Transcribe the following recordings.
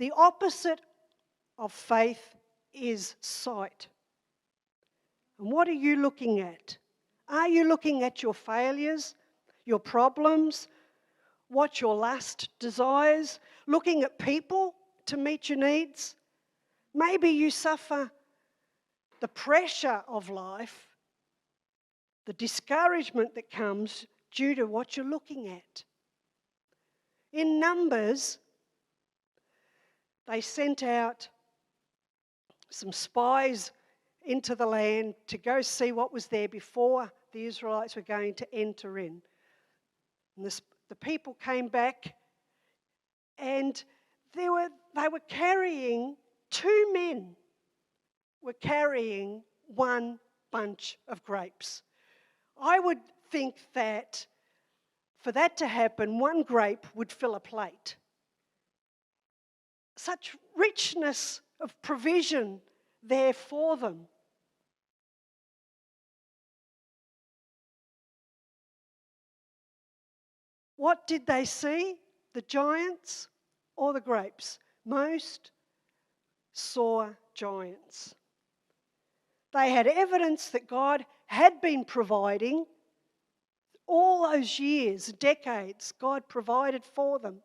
The opposite of faith is sight. And what are you looking at? Are you looking at your failures, your problems, what your lust desires, looking at people to meet your needs? Maybe you suffer the pressure of life, the discouragement that comes due to what you're looking at. In Numbers, they sent out some spies into the land to go see what was there before the Israelites were going to enter in. And the people came back, and they were carrying, two men were carrying one bunch of grapes. I would think that for that to happen, one grape would fill a plate. Such richness of provision there for them. What did they see? The giants or the grapes? Most saw giants. They had evidence that God had been providing all those years, decades. God provided for them.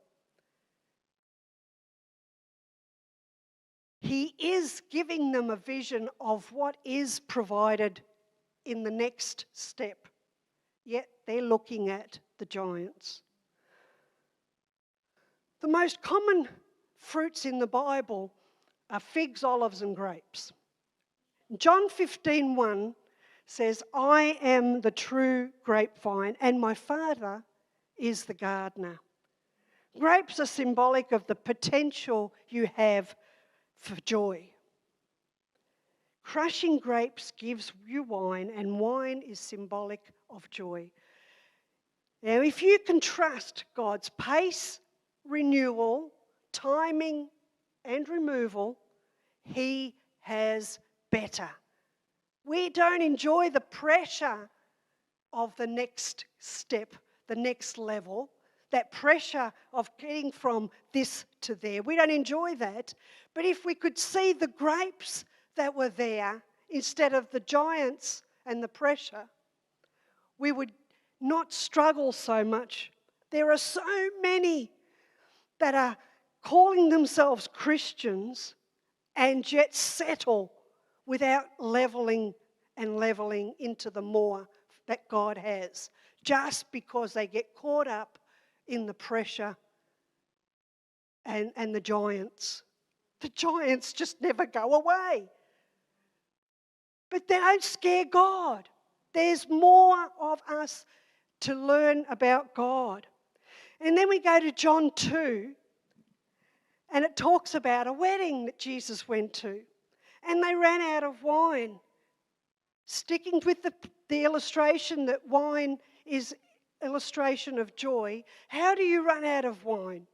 He is giving them a vision of what is provided in the next step. Yet they're looking at the giants. The most common fruits in the Bible are figs, olives and grapes. John 15:1 says, I am the true grapevine and my Father is the gardener. Grapes are symbolic of the potential you have for joy. Crushing grapes gives you wine, and wine is symbolic of joy. Now, if you can trust God's pace, renewal, timing, and removal, He has better. We don't enjoy the pressure of the next step, the next level, that pressure of getting from this to there. We don't enjoy that. But if we could see the grapes that were there instead of the giants and the pressure, we would not struggle so much. There are so many that are calling themselves Christians and yet settle without levelling into the more that God has, just because they get caught up in the pressure and the giants. The giants just never go away. But they don't scare God. There's more of us to learn about God. And then we go to John 2, and it talks about a wedding that Jesus went to. And they ran out of wine. Sticking with the illustration that wine is illustration of joy, how do you run out of wine?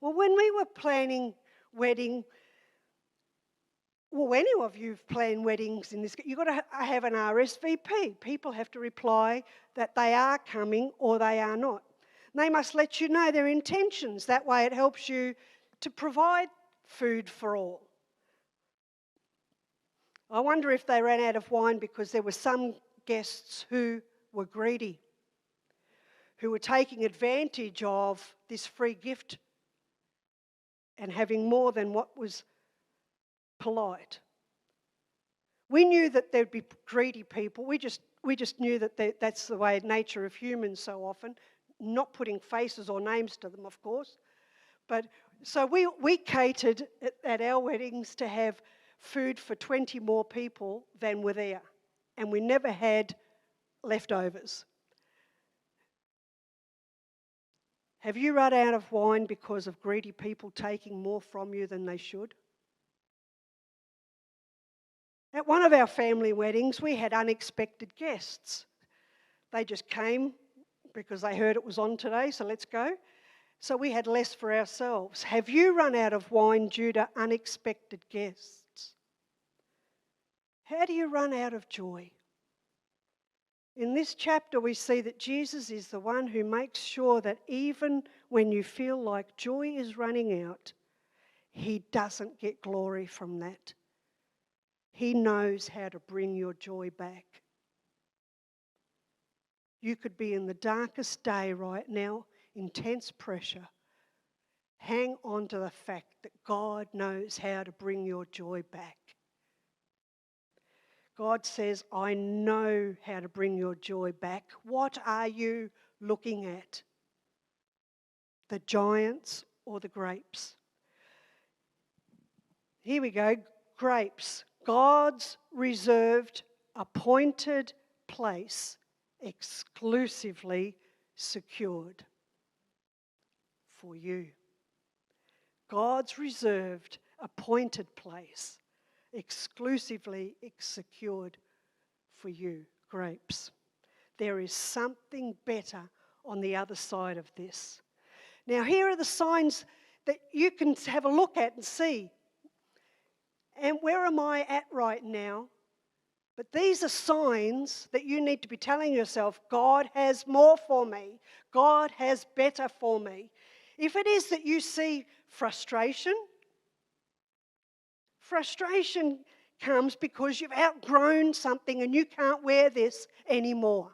Well, when we were planning wedding, well, any of you have planned weddings in this, you've got to have an RSVP. People have to reply that they are coming or they are not. They must let you know their intentions. That way it helps you to provide food for all. I wonder if they ran out of wine because there were some guests who were greedy, who were taking advantage of this free gift and having more than what was polite. We knew that there'd be greedy people. We just knew that that's the way nature of humans so often, not putting faces or names to them, of course. But so we catered at our weddings to have food for 20 more people than were there. And we never had leftovers. Have you run out of wine because of greedy people taking more from you than they should? At one of our family weddings, we had unexpected guests. They just came because they heard it was on today, so let's go. So we had less for ourselves. Have you run out of wine due to unexpected guests? How do you run out of joy? In this chapter, we see that Jesus is the one who makes sure that even when you feel like joy is running out, He doesn't get glory from that. He knows how to bring your joy back. You could be in the darkest day right now, intense pressure. Hang on to the fact that God knows how to bring your joy back. God says, I know how to bring your joy back. What are you looking at? The giants or the grapes? Here we go, grapes. God's reserved, appointed place, exclusively secured for you. God's reserved, appointed place, exclusively secured for you, grapes. There is something better on the other side of this. Now, here are the signs that you can have a look at and see. And where am I at right now? But these are signs that you need to be telling yourself, God has more for me. God has better for me. If it is that you see frustration comes because you've outgrown something and you can't wear this anymore.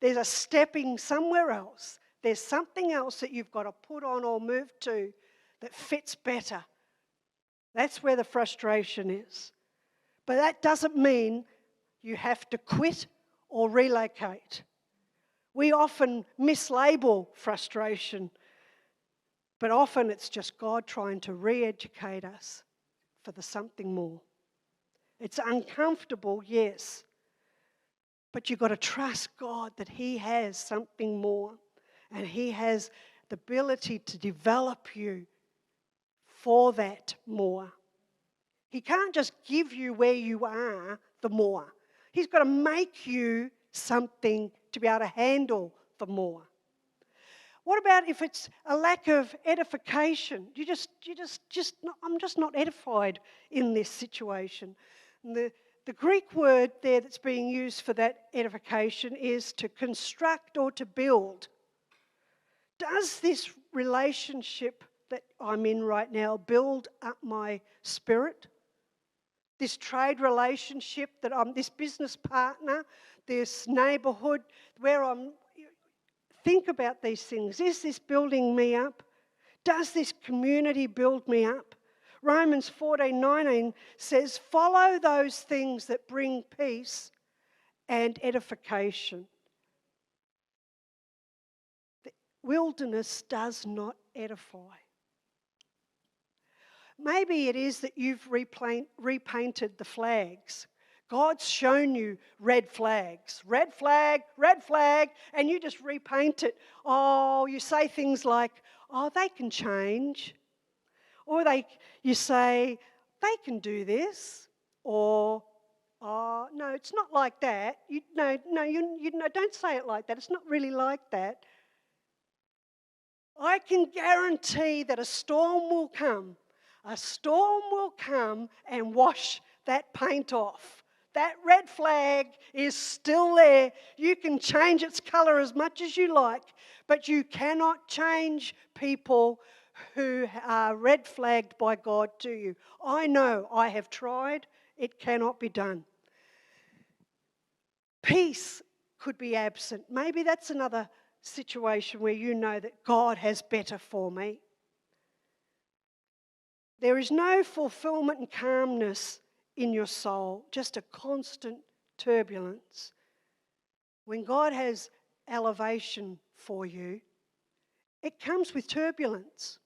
There's a stepping somewhere else. There's something else that you've got to put on or move to that fits better. That's where the frustration is. But that doesn't mean you have to quit or relocate. We often mislabel frustration, but often it's just God trying to re-educate us for the something more. It's uncomfortable, yes, but you've got to trust God that He has something more, and He has the ability to develop you for that more. He can't just give you where you are the more. He's got to make you something to be able to handle the more. What about if it's a lack of edification? I'm just not edified in this situation. And the Greek word there that's being used for that edification is to construct or to build. Does this relationship that I'm in right now build up my spirit? This trade relationship that I'm, this business partner, this neighbourhood where I'm, think about these things. Is this building me up? Does this community build me up? Romans 14:19 says, follow those things that bring peace and edification. The wilderness does not edify. Maybe it is that you've repainted the flags. God's shown you red flags, red flag, and you just repaint it. Oh, you say things like, oh, they can change. Or you say, they can do this. Or, oh, no, it's not like that. Don't say it like that. It's not really like that. I can guarantee that a storm will come. A storm will come and wash that paint off. That red flag is still there. You can change its colour as much as you like, but you cannot change people who are red flagged by God to you. I know, I have tried. It cannot be done. Peace could be absent. Maybe that's another situation where you know that God has better for me. There is no fulfillment and calmness in your soul, just a constant turbulence. When God has elevation for you, it comes with turbulence.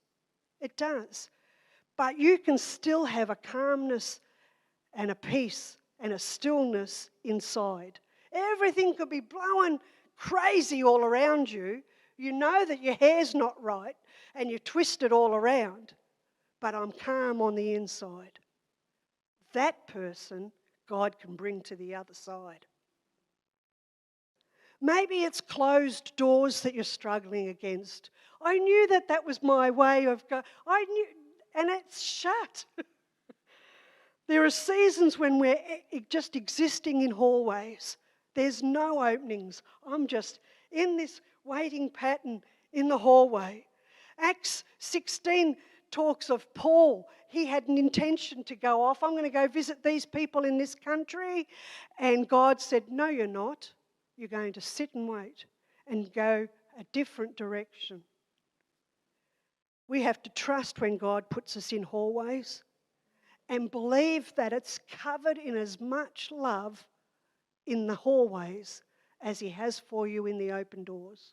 It does. But you can still have a calmness and a peace and a stillness inside. Everything could be blowing crazy all around you. You know that your hair's not right and you're twisted all around. But I'm calm on the inside. That person, God can bring to the other side. Maybe it's closed doors that you're struggling against. I knew that was my way of going. And it's shut. There are seasons when we're just existing in hallways. There's no openings. I'm just in this waiting pattern in the hallway. Acts 16:20 talks of Paul. He had an intention to go off. I'm going to go visit these people in this country. And God said, no, you're not. You're going to sit and wait and go a different direction. We have to trust when God puts us in hallways and believe that it's covered in as much love in the hallways as He has for you in the open doors.